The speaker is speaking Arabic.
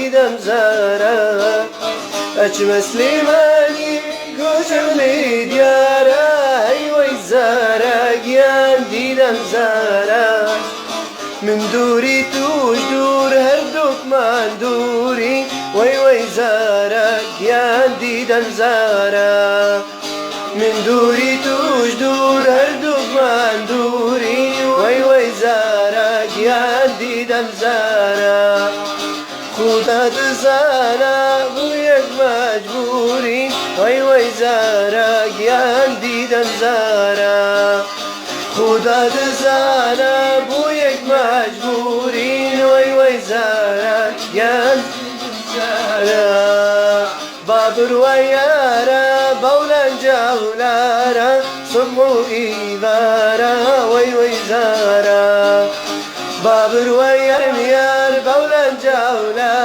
دیدم زارا اچم سلیمانی گوشم دیارا ای وی زارا گیان دیدم زارا من دوری توش دور هر دوک من دوری وی زارا گیان دیدم زارا من دوری توش دور هر دوک من دوری وی زارا گیان دیدم زارا خدا دزانا بو یک مجبوری وی زارا گیان دیدم زارا خدا دزانا بو یک مجبوری وی زارا گیان زارا بابر و یارا بولن جولارا صبح ایوارا وی زارا بابر و یار بولن جولارا